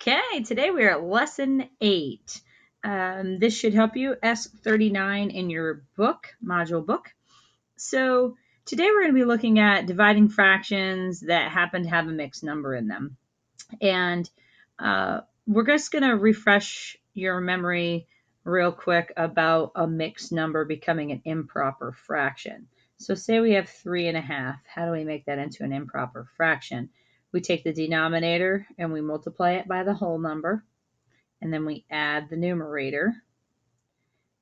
Okay, today we are at lesson 8. This should help you, S39 in your book, module book. So today we're going to be looking at dividing fractions that happen to have a mixed number in them. And we're just going to refresh your memory real quick about a mixed number becoming an improper fraction. So say we have 3.5. How do we make that into an improper fraction? We take the denominator and we multiply it by the whole number, and then we add the numerator,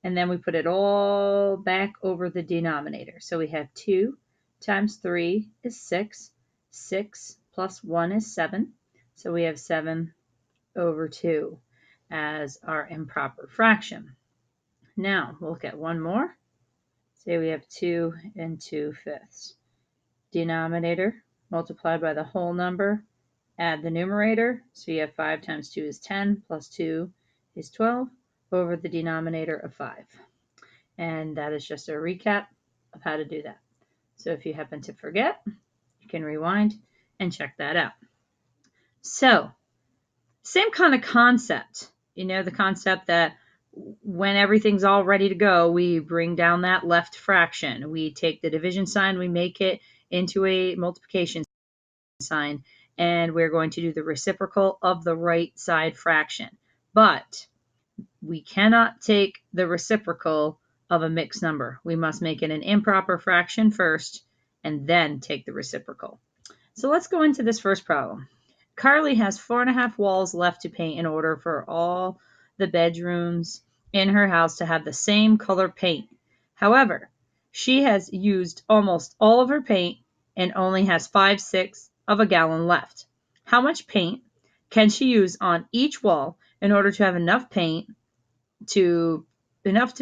and then we put it all back over the denominator. So we have 2 times 3 is 6. 6 plus 1 is 7. So we have 7 over 2 as our improper fraction. Now we'll look at one more. Say we have 2 and 2/5. Denominator multiplied by the whole number, add the numerator, so you have 5 times 2 is 10, plus 2 is 12, over the denominator of 5. And that is just a recap of how to do that. So if you happen to forget, you can rewind and check that out. So, same kind of concept. You know, the concept that when everything's all ready to go, we bring down that left fraction. We take the division sign, we make it into a multiplication sign, and we're going to do the reciprocal of the right side fraction. But we cannot take the reciprocal of a mixed number. We must make it an improper fraction first and then take the reciprocal. So let's go into this first problem. Carly has 4.5 walls left to paint in order for all the bedrooms in her house to have the same color paint. However, she has used almost all of her paint and only has 5/6 of a gallon left. How much paint can she use on each wall in order to have enough to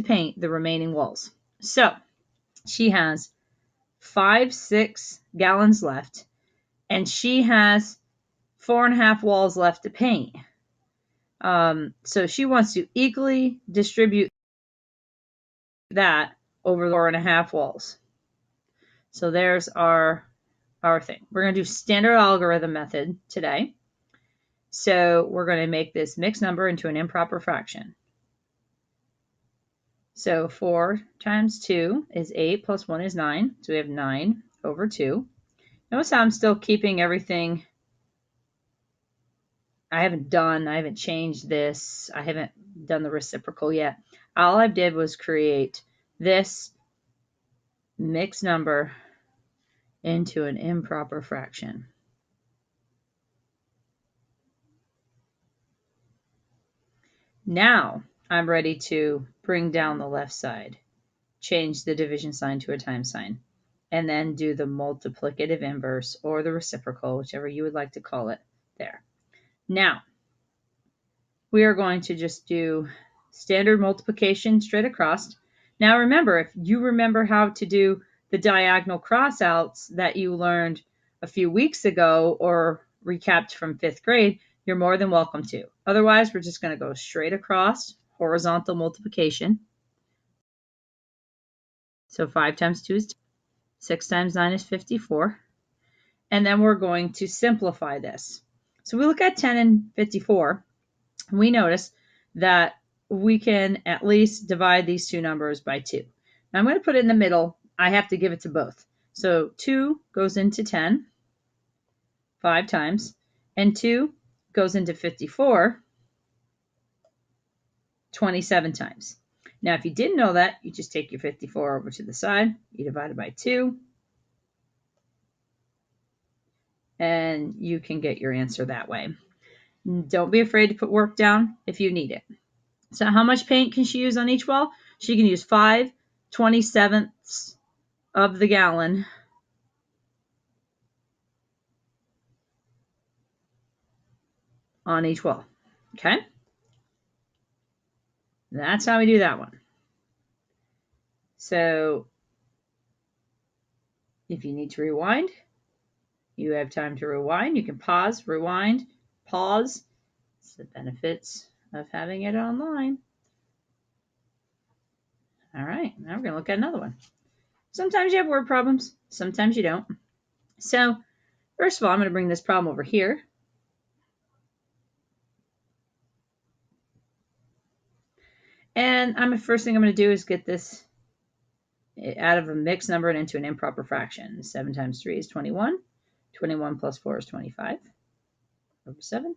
paint the remaining walls? So she has 5/6 gallons left, and she has 4.5 walls left to paint. So she wants to equally distribute that over 4.5 walls. So there's our thing. We're going to do standard algorithm method today. So we're going to make this mixed number into an improper fraction. So 4 times 2 is 8 plus 1 is 9. So we have 9 over 2. Notice how I'm still keeping everything. I haven't changed this. I haven't done the reciprocal yet. All I did was create this mixed number into an improper fraction. Now I'm ready to bring down the left side, change the division sign to a times sign, and then do the multiplicative inverse or the reciprocal, whichever you would like to call it, there. Now, we are going to just do standard multiplication straight across. Now remember, if you remember how to do the diagonal crossouts that you learned a few weeks ago or recapped from 5th grade, you're more than welcome to. Otherwise, we're just going to go straight across, horizontal multiplication. So 5 times 2 is 10. 6 times 9 is 54. And then we're going to simplify this. So we look at 10 and 54. We notice that we can at least divide these two numbers by 2. Now I'm going to put it in the middle. I have to give it to both. So 2 goes into 10 5 times, and 2 goes into 54 27 times. Now if you didn't know that, you just take your 54 over to the side, you divide it by 2, and you can get your answer that way. Don't be afraid to put work down if you need it. So how much paint can she use on each wall? She can use 5/27 of the gallon on each wall. Okay? That's how we do that one. So if you need to rewind, you have time to rewind. You can pause, rewind, pause. It's the benefits of having it online. All right, now we're going to look at another one. Sometimes you have word problems, sometimes you don't. So first of all, I'm going to bring this problem over here. And first thing I'm going to do is get this out of a mixed number and into an improper fraction. 7 times 3 is 21. 21 plus 4 is 25 over 7.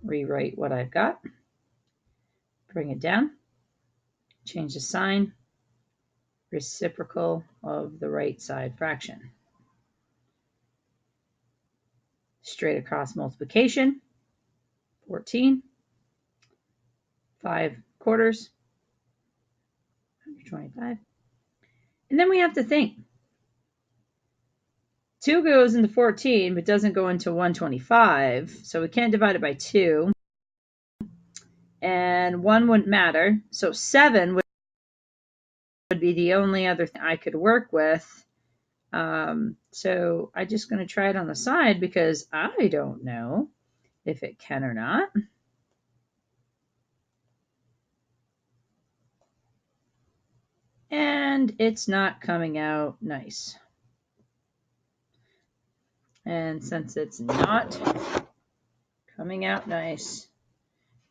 Rewrite what I've got. Bring it down. Change the sign. Reciprocal of the right side fraction. Straight across multiplication. 14. 5 quarters. 125. And then we have to think. 2 goes into 14, but doesn't go into 125. So we can't divide it by 2. And 1 wouldn't matter. So 7 would be the only other thing I could work with. So I'm just going to try it on the side because I don't know if it can or not. And it's not coming out nice. And since it's not coming out nice,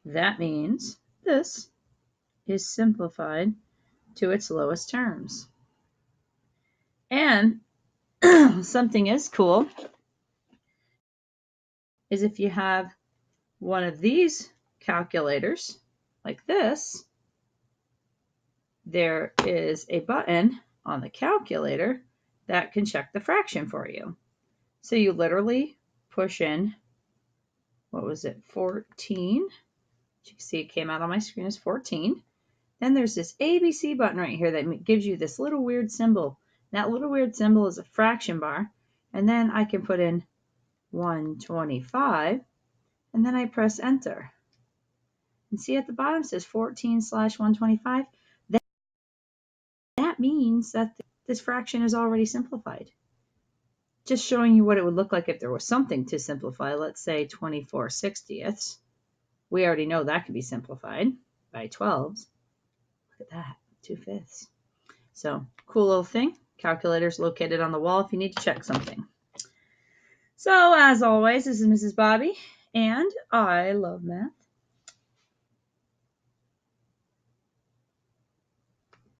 that means this is simplified to its lowest terms. And something is cool is if you have one of these calculators like this, there is a button on the calculator that can check the fraction for you. So you literally push in, what was it, 14. You can see it came out on my screen as 14. Then there's this ABC button right here that gives you this little weird symbol. That little weird symbol is a fraction bar. And then I can put in 125, and then I press enter. And see at the bottom it says 14/125. That means that this fraction is already simplified. Just showing you what it would look like if there was something to simplify. Let's say 24/60ths. We already know that could be simplified by 12s. Look at that, 2/5. So cool little thing. Calculator's located on the wall if you need to check something. So as always, this is Mrs. Bobby, and I love math.